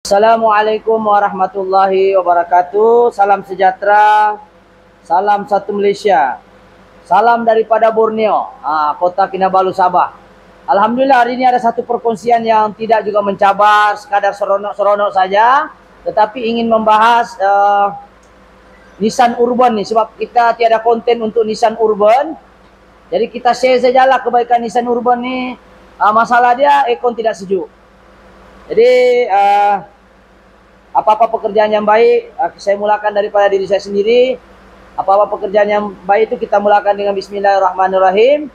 Assalamualaikum warahmatullahi wabarakatuh. Salam sejahtera, salam satu Malaysia, salam daripada Borneo, kota Kinabalu, Sabah. Alhamdulillah hari ini ada satu perkongsian yang tidak juga mencabar, sekadar seronok-seronok saja, tetapi ingin membahas Nissan Urban nih, sebab kita tiada konten untuk Nissan Urban. Jadi kita share sajalah kebaikan Nissan Urban nih. Masalah dia aircon tidak sejuk. Jadi apa-apa pekerjaan yang baik saya mulakan daripada diri saya sendiri. Apa-apa pekerjaan yang baik itu kita mulakan dengan Bismillahirrahmanirrahim.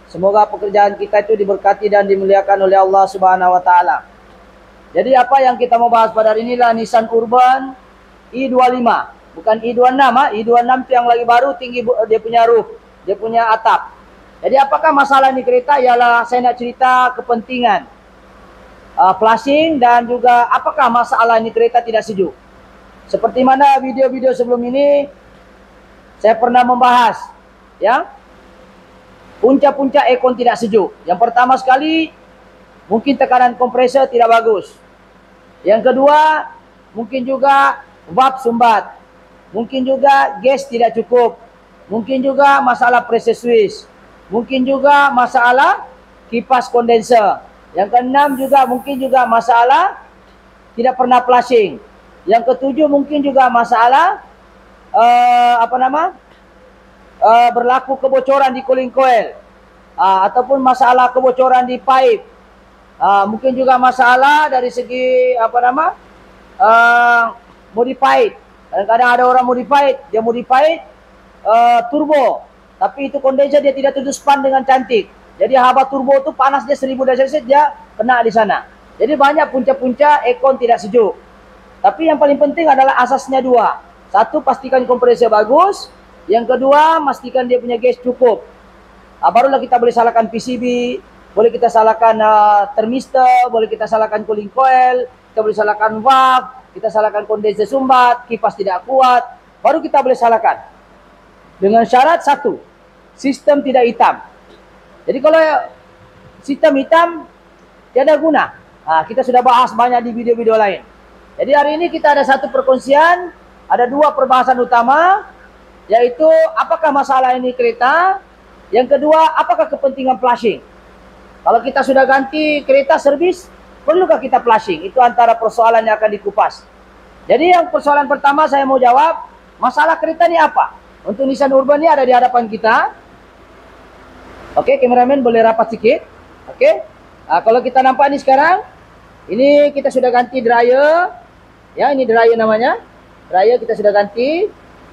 Semoga pekerjaan kita itu diberkati dan dimuliakan oleh Allah Subhanahu wa taala. Jadi apa yang kita mau bahas pada hari inilah Nissan Urban i25, bukan i26. I26 itu yang lagi baru, tinggi dia punya roof, dia punya atap. Jadi apakah masalah ini kereta? Ialah saya nak cerita kepentingan flashing dan juga apakah masalah ini kereta tidak sejuk. Seperti mana video-video sebelum ini saya pernah membahas, ya, punca-punca aircon tidak sejuk. Yang pertama sekali, mungkin tekanan kompresor tidak bagus. Yang kedua, mungkin juga valve sumbat. Mungkin juga gas tidak cukup. Mungkin juga masalah pressure switch. Mungkin juga masalah kipas kondenser. Yang keenam juga mungkin juga masalah tidak pernah flashing. Yang ketujuh mungkin juga masalah berlaku kebocoran di cooling coil, ataupun masalah kebocoran di pipe. Mungkin juga masalah dari segi modified. Kadang-kadang ada orang modified, dia modified turbo, tapi itu kondenser dia tidak tutup span dengan cantik. Jadi haba turbo itu panasnya 1000 derajat Celcius, dia kena di sana. Jadi banyak punca-punca aircon tidak sejuk. Tapi yang paling penting adalah asasnya dua. Satu, pastikan kompresor bagus. Yang kedua, pastikan dia punya gas cukup. Barulah kita boleh salahkan PCB, boleh kita salahkan thermistor, boleh kita salahkan cooling coil, kita boleh salahkan valve, kita salahkan kondenser sumbat, kipas tidak kuat, baru kita boleh salahkan. Dengan syarat satu, sistem tidak hitam. Jadi kalau sistem hitam tiada guna. Kita sudah bahas banyak di video-video lain. Jadi hari ini kita ada satu perkongsian, ada dua perbahasan utama, yaitu apakah masalah ini kereta, yang kedua apakah kepentingan flashing. Kalau kita sudah ganti kereta servis, perlukah kita flashing? Itu antara persoalan yang akan dikupas. Jadi yang persoalan pertama saya mau jawab, masalah kereta ini apa? Untuk Nissan Urban ini ada di hadapan kita. Oke, kameramen boleh rapat sedikit. Oke. Kalau kita nampak ini sekarang, ini kita sudah ganti dryer. Ya, ini dryer namanya. Dryer kita sudah ganti.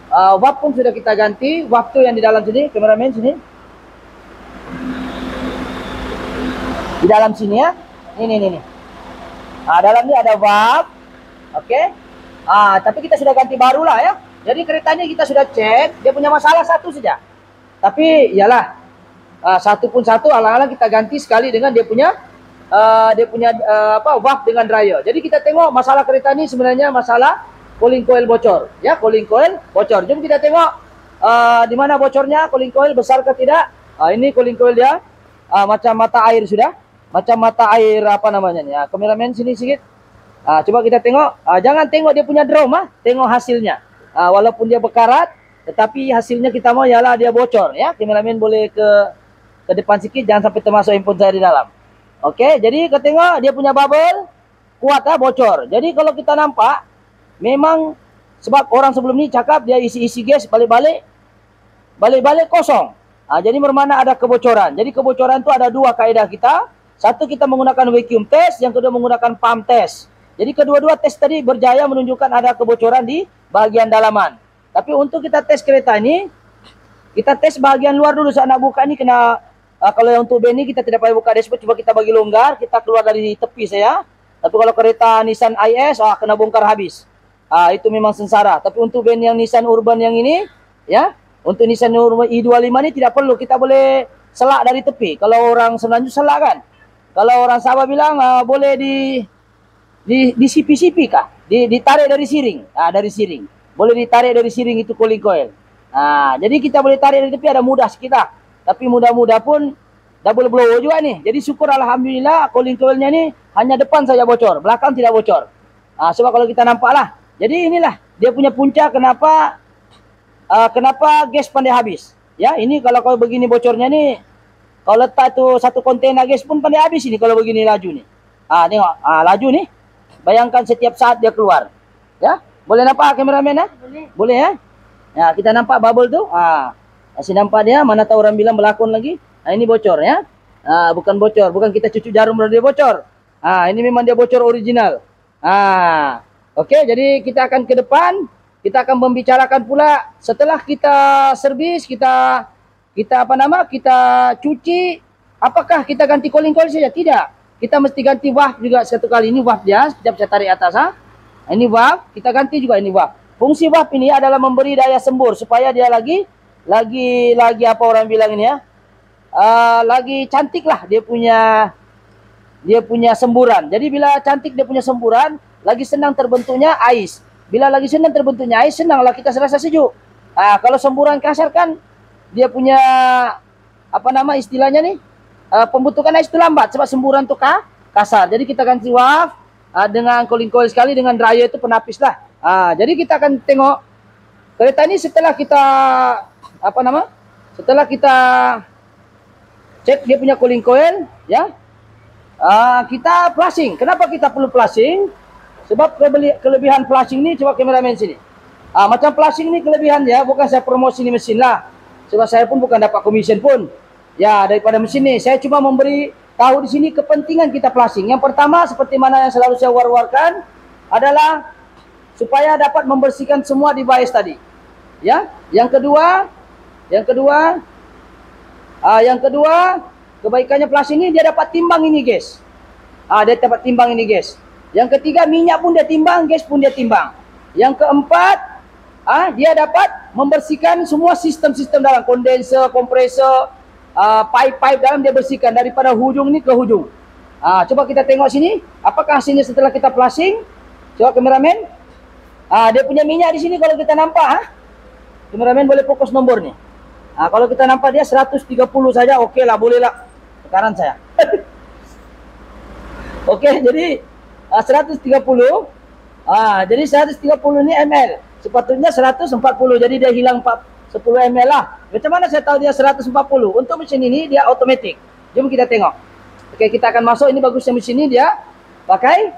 Valve pun sudah kita ganti. Valve tuh yang di dalam sini, kameramen sini. Di dalam sini ya. Ini. Dalam ini ada valve. Oke. Tapi kita sudah ganti barulah ya. Jadi keretanya kita sudah cek, dia punya masalah satu saja. Tapi iyalah, satu pun satu, alang-alang kita ganti sekali dengan dia punya valve dengan dryer. Jadi kita tengok masalah kereta ini sebenarnya masalah cooling coil bocor, ya, cooling coil bocor. Jom kita tengok di mana bocornya, cooling coil besar ke tidak. Ini cooling coil dia macam mata air sudah, macam mata air nih. Kameramen sini sedikit. Coba kita tengok, jangan tengok dia punya drum, tengok hasilnya. Walaupun dia berkarat, tetapi hasilnya kita mau ialah dia bocor, ya. Kameramen boleh ke depan sikit, jangan sampai termasuk handphone saya di dalam. Oke, jadi kita tengok dia punya bubble kuat, bocor. Jadi kalau kita nampak, memang sebab orang sebelum ini cakap dia isi gas balik-balik kosong. Jadi bermakna ada kebocoran. Jadi kebocoran itu ada dua kaedah kita. Satu, kita menggunakan vacuum test, yang kedua menggunakan pump test. Jadi kedua-dua tes tadi berjaya menunjukkan ada kebocoran di bagian dalaman. Tapi untuk kita tes kereta ini, kita tes bagian luar dulu. Saat nak buka ini kena, kalau yang untuk ban ini kita tidak payah buka dashboard, coba kita bagi longgar, kita keluar dari tepi saya. Tapi kalau kereta Nissan IS, kena bongkar habis. Itu memang sengsara. Tapi untuk ban yang Nissan Urban yang ini, ya, untuk Nissan Urban i25 ini tidak perlu, kita boleh selak dari tepi. Kalau orang Semenanjung selak kan. Kalau orang Sabah bilang boleh di sipi-sipi kah? Ditarik dari siring. Dari siring. Boleh ditarik dari siring itu cooling coil. Jadi kita boleh tarik dari tepi, ada mudah sekitar. Tapi mudah-mudah pun double blow juga nih. Jadi syukur alhamdulillah cooling coilnya nih hanya depan saja bocor, belakang tidak bocor. Coba kalau kita nampak lah. Jadi inilah dia punya punca kenapa gas pandai habis. Ya, ini kalau begini bocornya nih, kalau letak itu satu kontainer gas pun pandai habis ini kalau begini laju nih. Tengok, laju nih. Bayangkan setiap saat dia keluar. Ya, boleh nampak kameramen ya? Boleh. Boleh ya? Ya, kita nampak bubble tuh. Masih nampak dia, mana tahu orang bilang berlakon lagi. Ini bocor ya. Bukan bocor, bukan kita cucuk jarum lalu dia bocor. Ini memang dia bocor original. Oke, jadi kita akan ke depan, kita akan membicarakan pula setelah kita servis, kita cuci, apakah kita ganti cooling coil saja? Tidak. Kita mesti ganti valve juga satu kali. Ini valve dia, kita bisa tarik atas. Ini valve, kita ganti juga ini valve. Fungsi valve ini adalah memberi daya sembur supaya dia lagi apa orang bilang ini ya? Lagi cantik lah dia punya semburan. Jadi bila cantik dia punya semburan, lagi senang terbentuknya ais. Bila lagi senang terbentuknya ais, senanglah kita serasa sejuk. Kalau semburan kasar kan dia punya istilahnya nih, pembentukan ais itu lambat sebab semburan itu kasar. Jadi kita ganti valve dengan cooling coil sekali, dengan dryer itu penapis lah. Jadi kita akan tengok kereta ini setelah kita cek dia punya cooling coil ya. Kita flushing. Kenapa kita perlu flushing? Sebab kelebihan flushing ini, coba kameramen sini. Macam flushing ini kelebihan ya, bukan saya promosi ini mesin lah. Sebab saya pun bukan dapat komisen pun. Ya, daripada mesin ini saya cuma memberi tahu di sini kepentingan kita flushing. Yang pertama seperti mana yang selalu saya war-warkan adalah supaya dapat membersihkan semua device tadi. Ya, yang kedua kebaikannya flushing ini dia dapat timbang ini gas. Dia dapat timbang ini gas. Yang ketiga minyak pun dia timbang, gas pun dia timbang. Yang keempat dia dapat membersihkan semua sistem-sistem dalam, kondenser, kompresor, pipe-pipe dalam dia bersihkan daripada hujung ini ke hujung. Coba kita tengok sini, apakah hasilnya setelah kita flushing? Coba kameramen. Dia punya minyak di sini kalau kita nampak. Kameramen boleh fokus nomor nih. Kalau kita nampak dia 130 saja, oke lah, boleh lah. Sekarang saya. Oke, jadi 130. Jadi 130 ini ml. Sepatutnya 140, jadi dia hilang 10 ml lah. Macam mana saya tahu dia 140? Untuk mesin ini dia otomatis. Jom kita tengok. Oke, kita akan masuk. Ini bagusnya mesin ini dia pakai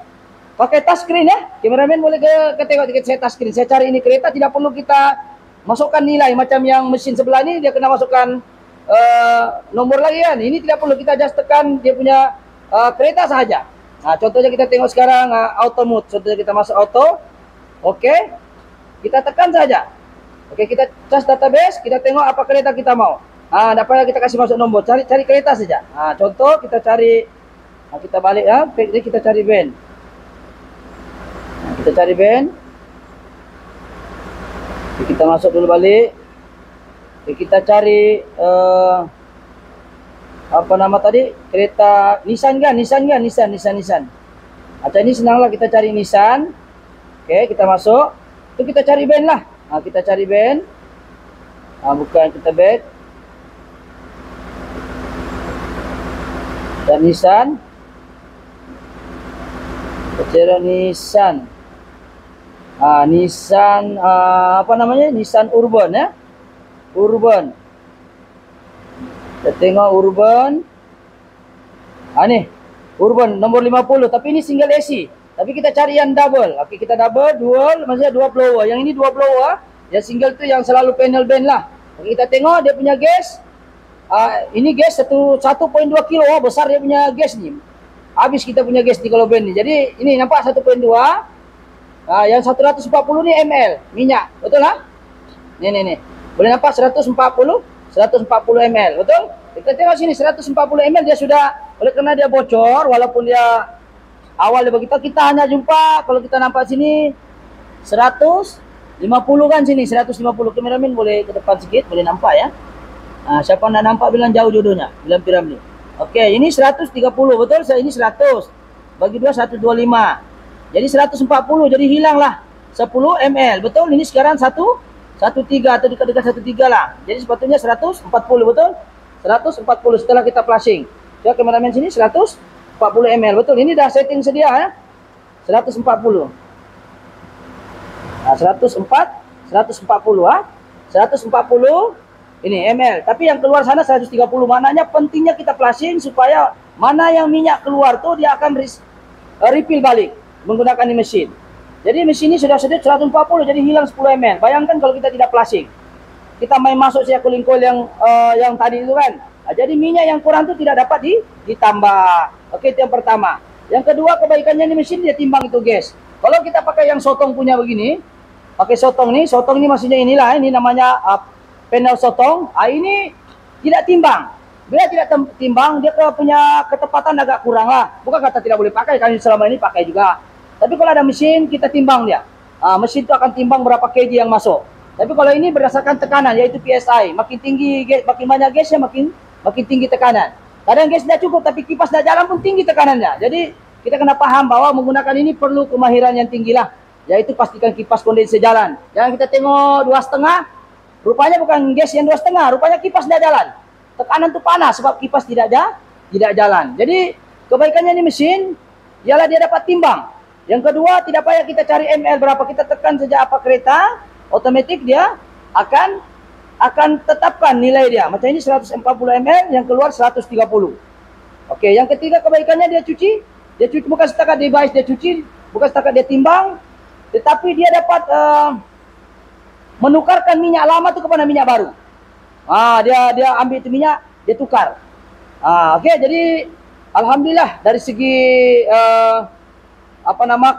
touchscreen ya. Kameramen boleh ke tengok saya touchscreen. Saya cari ini kereta, tidak perlu kita masukkan nilai macam yang mesin sebelah ini dia kena masukkan nomor lagi kan. Ini tidak perlu, kita just tekan dia punya kereta saja. Contohnya kita tengok sekarang auto mode. Contohnya kita masuk auto. Oke. Kita tekan saja. Oke, kita cas database, kita tengok apa kereta kita mau. Tidak payah kita kasih masuk nomor, cari kereta saja. Contoh kita cari, kita balik ya, kita cari band. Kita cari band. Kita masuk dulu balik. Kita cari apa nama tadi? Kereta Nissan kan? Nissan. Macam ini senanglah kita cari Nissan. Oke, kita masuk. Itu kita cari band lah. Kita cari band. Bukan kita back. Dan Nissan. Kita Nissan. Nissan apa namanya? Nissan Urban ya. Urban. Kita tengok Urban. Nih. Urban nomor 50, tapi ini single AC. Tapi kita cari yang double. Oke, kita double, dual, maksudnya 2 blower. Yang ini 2 blower. Yang single tu yang selalu panel band lah. Oke, kita tengok dia punya gas. Ini gas 1.2 kilo. Besar dia punya gas ni. Habis kita punya gas di kalau band ni. Jadi ini nampak 1.2. Yang 140 ni ml minyak. Betul lah? Ni. Boleh nampak 140 ml. Betul? Kita tengok sini 140 ml dia sudah, oleh kerana dia bocor, walaupun dia awal dia begitu, kita hanya jumpa, kalau kita nampak sini 150 kan sini, 150. Kameramen boleh ke depan sikit, boleh nampak ya. Siapa nak nampak bilang jauh jodohnya, bilang piramid. Oke, ini 130 betul, saya ini 100. Bagi 2 125. Jadi 140, jadi hilanglah 10 ml. Betul? Ini sekarang 113 atau dekat-dekat 13 lah. Jadi sepatutnya 140 betul? 140 setelah kita flushing. Coba kameramen sini 140 ml. Betul, ini dah setting sedia ya. 140. Nah, 140 ah. 140 ini ml. Tapi yang keluar sana 130. Maknanya pentingnya kita flushing supaya mana yang minyak keluar tuh dia akan refill balik menggunakan ini mesin. Jadi mesin ini sudah sedot 140, jadi hilang 10 ml. Bayangkan kalau kita tidak flushing. Kita main masuk saja cooling coil yang tadi itu kan. Nah, jadi minyak yang kurang itu tidak dapat ditambah. Oke, itu yang pertama. Yang kedua, kebaikannya ini mesin dia timbang itu gas. Kalau kita pakai yang sotong punya begini, pakai sotong ini maksudnya inilah, ini namanya panel sotong. Ini tidak timbang. Bila tidak timbang, dia punya ketepatan agak kurang lah. Bukan kata tidak boleh pakai, kami selama ini pakai juga. Tapi kalau ada mesin, kita timbang dia. Mesin itu akan timbang berapa kg yang masuk. Tapi kalau ini berdasarkan tekanan, yaitu PSI. Makin tinggi, makin banyak gasnya, makin tinggi tekanan. Kadang gas tidak cukup, tapi kipas tidak jalan pun tinggi tekanannya. Jadi kita kena paham bahwa menggunakan ini perlu kemahiran yang tinggi lah. Yaitu pastikan kipas kondenser jalan. Jangan kita tengok 2,5, rupanya bukan gas yang 2,5, rupanya kipas tidak jalan. Tekanan itu panas sebab kipas tidak jalan. Jadi kebaikannya ini mesin, ialah dia dapat timbang. Yang kedua, tidak payah kita cari ml berapa, kita tekan saja apa kereta, otomatis dia akan tetapkan nilai dia. Macam ini 140 ml, yang keluar 130. Oke, yang ketiga kebaikannya dia cuci bukan setakat device dia cuci, bukan setakat dia timbang, tetapi dia dapat menukarkan minyak lama itu kepada minyak baru. Dia ambil itu minyak, dia tukar. Oke, jadi alhamdulillah dari segi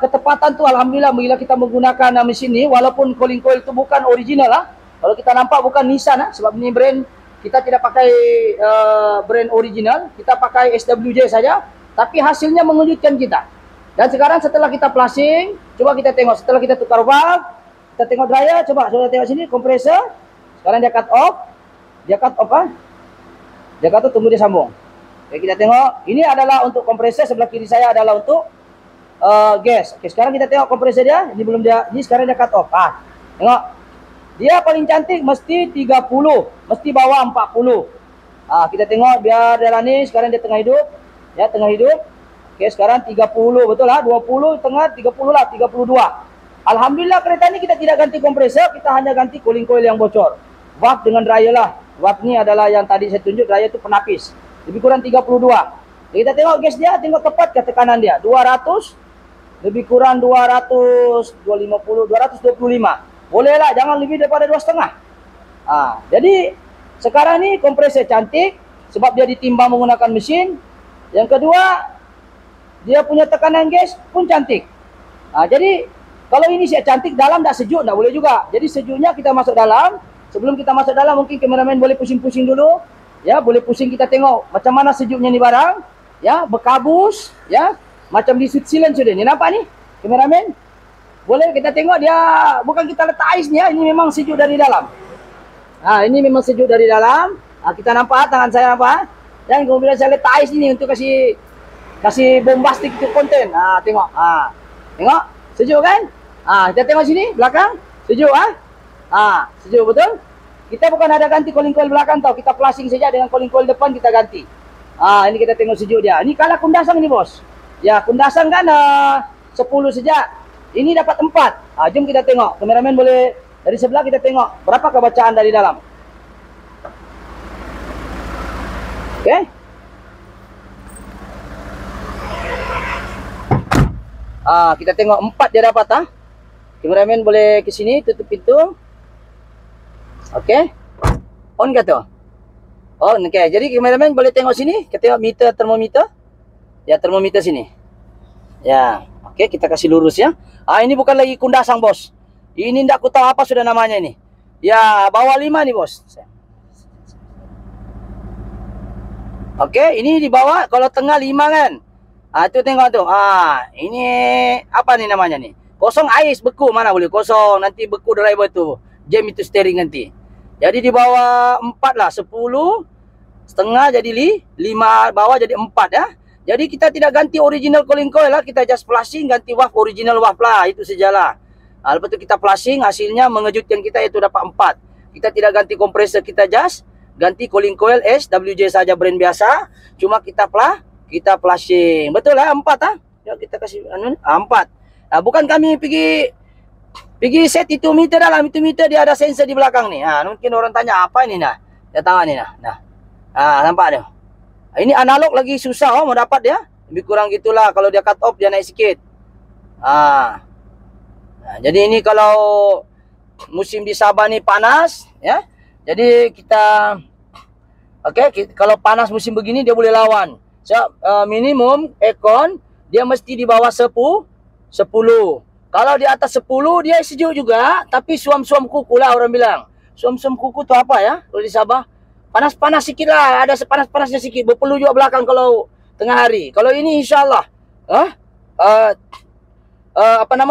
ketepatan tuh alhamdulillah bila kita menggunakan mesin ini, walaupun cooling coil itu bukan original lah. Kalau kita nampak bukan Nissan sebab ini brand kita tidak pakai brand original, kita pakai SWJ saja, tapi hasilnya mengejutkan kita. Dan sekarang setelah kita flushing, coba kita tengok setelah kita tukar valve, kita tengok dryer, coba sudah tengok sini kompresor. Sekarang dia cut off. Dia cut off, tunggu dia sambung. Oke, kita tengok, ini adalah untuk kompresor, sebelah kiri saya adalah untuk gas. Oke, sekarang kita tengok kompresor dia. Ini sekarang dia cut off. Tengok. Dia paling cantik mesti 30, mesti bawah 40. Kita tengok biar dia ni sekarang dia tengah hidup. Ya, tengah hidup. Oke, sekarang 30, betul lah, 20 tengah 30 lah, 32. Alhamdulillah kereta ni kita tidak ganti kompresor, kita hanya ganti cooling coil yang bocor. Valve dengan dryer lah. Valve ni adalah yang tadi saya tunjuk, dryer itu penapis. Lebih kurang 32. Kita tengok gas dia, tengok tepat ke tekanan dia. 200 lebih kurang 225. Boleh lah, jangan lebih daripada 2,5. Jadi sekarang ni kompresor cantik sebab dia ditimbang menggunakan mesin. Yang kedua, dia punya tekanan gas pun cantik. Jadi kalau ini siap cantik, dalam tak sejuk, tak boleh juga. Jadi sejuknya kita masuk dalam. Sebelum kita masuk dalam, mungkin kameramen boleh pusing-pusing dulu. Ya, boleh pusing kita tengok macam mana sejuknya ni barang. Ya, berkabus. Ya, macam di Switzerland sudah. Ni nampak ni, kameramen. Boleh kita tengok dia, bukan kita letak ais ni ya. Ini memang sejuk dari dalam. Ini memang sejuk dari dalam. Kita nampak tangan saya nampak. Dan kemudian saya letak ais ini untuk kasih bombastik ke konten. Tengok. Tengok, sejuk kan? Kita tengok sini belakang, sejuk sejuk betul. Kita bukan ada ganti cooling coil belakang tau, kita flushing saja dengan cooling coil depan kita ganti. Ini kita tengok sejuk dia. Ini kalah kundasang ni bos. Ya, kundasang kan 10 saja. Ini dapat 4. Jom kita tengok. Kameramen boleh dari sebelah kita tengok berapa kebacaan dari dalam. Oke. Kita tengok 4 dia dapat Kameramen boleh ke sini, tutup pintu. Oke. On ke tu? On, oke. Jadi kameramen boleh tengok sini, kita tengok meter termometer. Ya, termometer sini. Ya, oke, kita kasih lurus ya. Ini bukan lagi kundasang bos. Ini ndak aku tahu apa sudah namanya ini. Ya, bawah 5 nih bos. Oke, ini di bawah, kalau tengah 5 kan. Itu tengok tuh. Ini apa nih namanya nih? Kosong ais, beku mana boleh kosong. Nanti beku driver tuh. Jam itu steering nanti. Jadi di bawah 4 lah, 10 setengah jadi 5, bawah jadi 4 ya. Jadi kita tidak ganti original cooling coil lah, kita just flushing, ganti valve original valve lah, itu sajalah. Lepas itu kita flushing, hasilnya mengejutkan kita, itu dapat 4. Kita tidak ganti kompresor, kita just ganti cooling coil SWJ saja, brand biasa. Cuma kita flushing. Betul lah 4 Ya kita kasih 4. Bukan kami pergi Pergi set itu meter, dalam itu meter dia ada sensor di belakang nih. Mungkin orang tanya apa ini nah. Dia tangan ni nah. Nampak dia. Ini analog lagi susah mau dapat ya. Lebih kurang gitulah, kalau dia cut off dia naik sikit. Jadi ini kalau musim di Sabah ni panas ya. Jadi kita kalau panas musim begini dia boleh lawan. So, minimum aircon dia mesti di bawah 10. Kalau di atas 10 dia sejuk juga, tapi suam-suam kuku lah orang bilang. Suam-suam kuku tu apa ya kalau di Sabah? Panas-panas sikit lah, ada sepanas-panasnya sikit. Berpeluh juga belakang kalau tengah hari. Kalau ini insyaAllah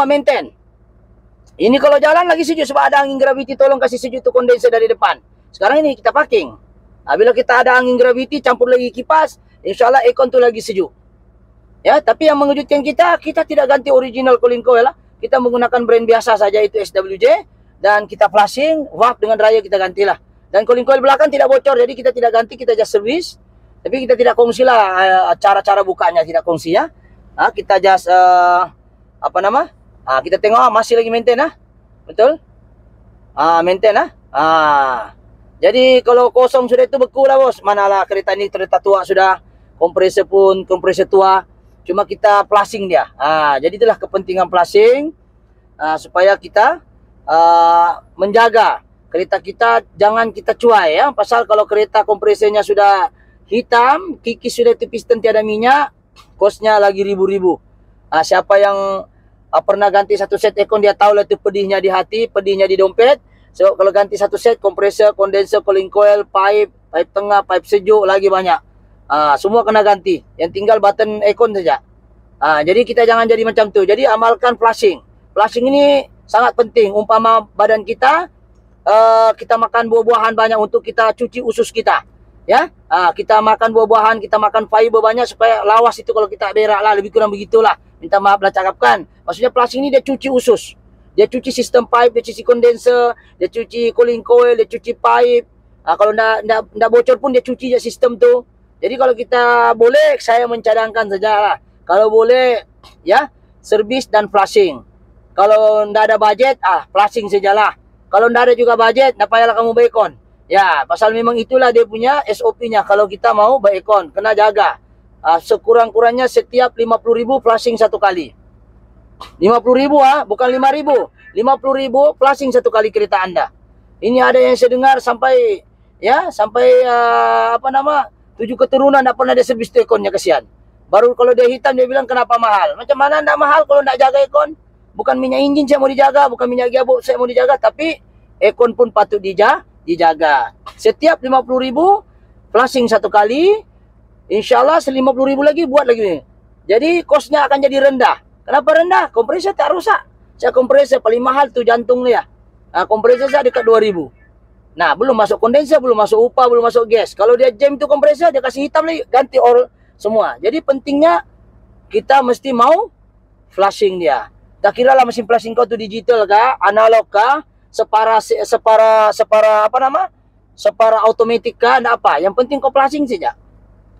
maintain. Ini kalau jalan lagi sejuk sebab ada angin graviti tolong kasih sejuk tu kondenser dari depan. Sekarang ini kita parking. Bila kita ada angin graviti campur lagi kipas, insyaAllah aircon tu lagi sejuk. Ya, tapi yang mengejutkan kita tidak ganti original cooling coil lah. Kita menggunakan brand biasa saja, itu SWJ, dan kita flushing, valve dengan dryer kita gantilah. Dan cooling coil belakang tidak bocor, jadi kita tidak ganti, kita just service. Tapi kita tidak kongsi lah cara-cara bukanya, tidak kongsi ya. Kita just kita tengok masih lagi maintain betul? Maintain Jadi kalau kosong sudah itu beku lah bos. Manalah kereta ini kereta tua sudah, kompresor pun kompresor tua. Cuma kita flushing dia. Jadi itulah kepentingan flushing supaya kita menjaga kereta kita jangan kita cuai ya. Pasal kalau kereta kompresornya sudah hitam, kikis sudah itu piston tiada minyak, kosnya lagi ribu-ribu. Siapa yang pernah ganti satu set aircon dia tahu lah itu pedihnya di hati, pedihnya di dompet. So kalau ganti satu set kompresor, kondenser, cooling coil, pipe tengah, pipe sejuk lagi banyak. Semua kena ganti. Yang tinggal button aircon saja. Jadi kita jangan jadi macam tu. Jadi amalkan flushing. Flushing ini sangat penting. Umpama badan kita kita makan buah-buahan banyak untuk kita cuci usus kita. Ya, kita makan buah-buahan, kita makan fiber banyak supaya lawas itu kalau kita berak lah, lebih kurang begitulah. Minta maaf lah cakapkan. Maksudnya flushing ini dia cuci usus. Dia cuci sistem pipe, dia cuci kondenser, dia cuci cooling coil, dia cuci pipe. Kalau ndak bocor pun dia cuci je sistem tu. Jadi kalau kita boleh, saya mencadangkan sajalah. Kalau boleh, ya, servis dan flushing. Kalau ndak ada budget, flushing sajalah. Kalau ndak ada juga budget, ndak payahlah kamu baikon. Ya, pasal memang itulah dia punya SOP-nya. Kalau kita mau baikon, kena jaga. Sekurang-kurangnya setiap 50.000 flushing satu kali. 50.000 bukan 5.000. 50.000 flushing satu kali kereta Anda. Ini ada yang saya dengar sampai 7 keturunan tak pernah dia servis airconnya, kesian. Baru kalau dia hitam dia bilang kenapa mahal. Macam mana tak mahal kalau nak jaga aircon? Bukan minyak enjin saya mau dijaga, bukan minyak gearbox saya mau dijaga, tapi aircon pun patut dijaga. Setiap 50.000 flushing satu kali, insyaAllah 50.000 lagi buat lagi. Jadi kosnya akan jadi rendah. Kenapa rendah? Kompresor tak rusak. Saya kompresor paling mahal tu jantung dia. Kompresor saya dekat 2.000. Nah, belum masuk kondenser, belum masuk upah, belum masuk gas. Kalau dia jam tu kompresor, dia kasih hitam lagi, ganti all semua. Jadi pentingnya kita mesti mau flushing dia. Tak kira lah mesin flushing kau tu digital kah, analog kah, separa automatic kah, enggak apa. Yang penting kau flushing saja.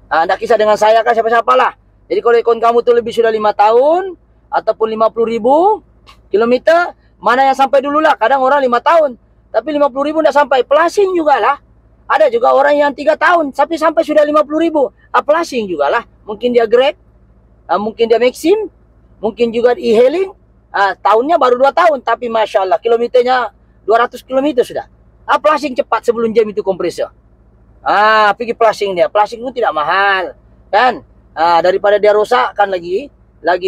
Enggak kisah dengan saya kah, siapa-siapalah. Jadi kalau aircon kamu tu lebih sudah 5 tahun ataupun 50.000 kilometer, mana yang sampai dululah. Kadang orang 5 tahun. Tapi 50.000 tidak sampai. Flushing jugalah. Ada juga orang yang 3 tahun. Tapi sampai sudah 50.000. Flushing jugalah. Mungkin dia Grab. Mungkin dia Maxim. Mungkin juga e-hailing. Tahunnya baru 2 tahun. Tapi Masya Allah. Kilometernya 200 km sudah. Flushing cepat sebelum jam itu kompresor. Pergi flushing dia. Flushing itu tidak mahal. Kan? Daripada dia rosak kan lagi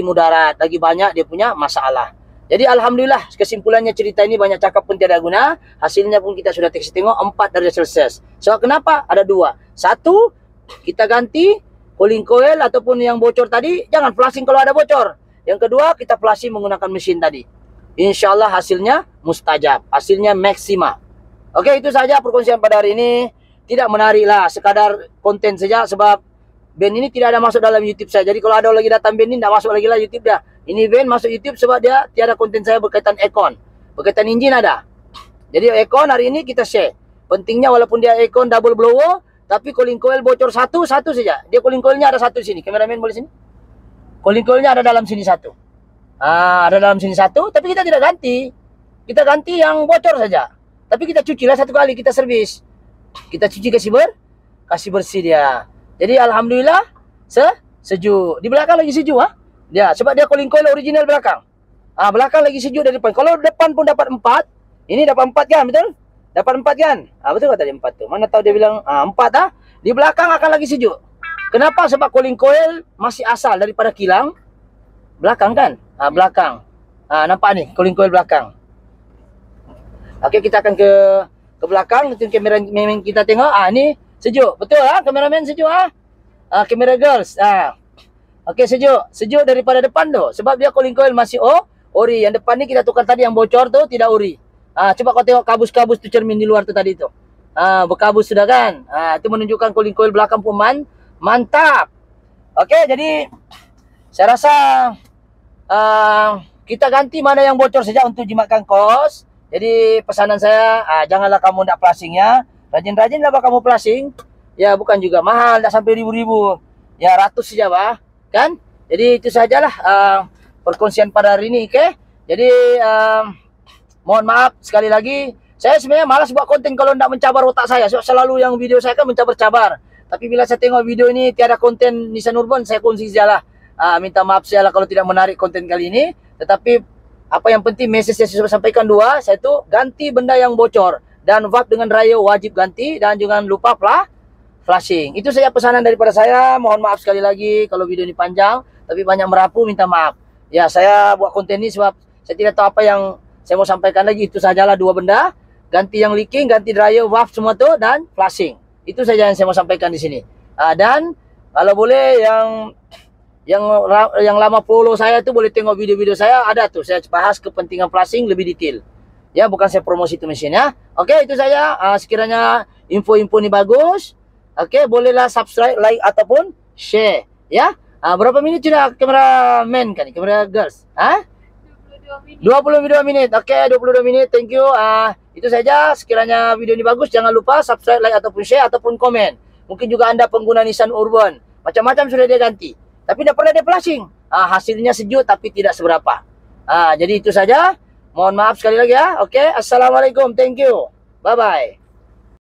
mudarat. Lagi banyak dia punya masalah. Jadi Alhamdulillah kesimpulannya cerita ini banyak cakap pun tiada guna. Hasilnya pun kita sudah tengok 4 darjah Celsius. So kenapa? Ada 2. 1, kita ganti cooling coil ataupun yang bocor tadi. Jangan flushing kalau ada bocor. Yang kedua, kita flushing menggunakan mesin tadi. InsyaAllah hasilnya mustajab. Hasilnya maksimal. Oke, itu saja perkongsian pada hari ini. Tidak menarik lah, sekadar konten saja sebab band ini tidak ada masuk dalam YouTube saya. Jadi kalau ada lagi datang band ini, tidak masuk lagi lah YouTube dia. Ini band masuk YouTube sebab dia tiada konten saya berkaitan aircon. Berkaitan enjin ada. Jadi aircon hari ini kita share. Pentingnya walaupun dia aircon double blower, tapi cooling coil bocor satu saja. Dia cooling coilnya ada satu sini. Kameramen boleh sini. Cooling coilnya ada dalam sini satu. Ada dalam sini satu, tapi kita tidak ganti. kita ganti yang bocor saja. Tapi kita cuci lah 1 kali, kita servis. Kita cuci kasih bersih dia. Jadi alhamdulillah sejuk. Di belakang lagi sejuk Dia sebab dia cooling coil original belakang. Belakang lagi sejuk dari depan. Kalau depan pun dapat 4. Ini dapat 4 kan, betul? Dapat 4 kan? Betul kata dia 4 tu. Mana tahu dia bilang 4 Di belakang akan lagi sejuk. Kenapa? Sebab cooling coil masih asal daripada kilang belakang kan? Belakang. Nampak ni cooling coil belakang. Okey, kita akan ke belakang. Itu kamera memang kita tengok. Ni sejuk. Betul kameraman sejuk kamera girls. Okey, sejuk daripada depan tu. Sebab dia cooling coil masih ori. Yang depan ni kita tukar tadi, yang bocor tu tidak ori. Coba kau tengok kabus-kabus tu cermin di luar tu tadi tu. Berkabus sudah kan. Itu menunjukkan cooling coil belakang pun mantap. Okey, jadi saya rasa kita ganti mana yang bocor saja untuk jimatkan kos. Jadi pesanan saya, janganlah kamu nak flashing ya. Rajin-rajinlah kamu flashing. Ya, bukan juga mahal, tak sampai ribu-ribu. Ya, ratus saja kan. Jadi itu sajalah perkongsian pada hari ini, okay? Jadi mohon maaf sekali lagi. Saya sebenarnya malas buat konten kalau tidak mencabar otak saya. Selalu yang video saya kan mencabar-cabar. Tapi bila saya tengok video ini tiada konten Nissan Urban, saya kongsi sajalah. Minta maaf saya lah kalau tidak menarik konten kali ini. Tetapi apa yang penting, message yang saya sampaikan 2, saya tu ganti benda yang bocor. Dan valve dengan raya wajib ganti. Dan jangan lupa flashing. Itu saja pesanan daripada saya. Mohon maaf sekali lagi kalau video ini panjang. Tapi banyak merapu, minta maaf. Ya, saya buat konten ini sebab saya tidak tahu apa yang saya mau sampaikan lagi. Itu sajalah 2 benda. Ganti yang leaking, ganti dryer, valve semua tu, dan flashing. Itu saja yang saya mau sampaikan di sini. Dan kalau boleh yang lama follow saya tu boleh tengok video-video saya, ada tu saya bahas kepentingan flashing lebih detail. Ya, bukan saya promosi tu mesin ya. Okey, itu saja. Sekiranya info-info ni bagus, okey, bolehlah subscribe, like ataupun share ya. Berapa minit sudah kameraman kan, kamera girls? 22 minit. Okey, 22 minit. Thank you. Itu saja. Sekiranya video ini bagus, jangan lupa subscribe, like ataupun share ataupun komen. Mungkin juga anda pengguna Nissan Urban. Macam-macam sudah dia ganti. Tapi tidak pernah dia flashing. Hasilnya sejuk tapi tidak seberapa. Jadi itu saja. Mohon maaf sekali lagi ya. Okey, assalamualaikum. Thank you. Bye bye.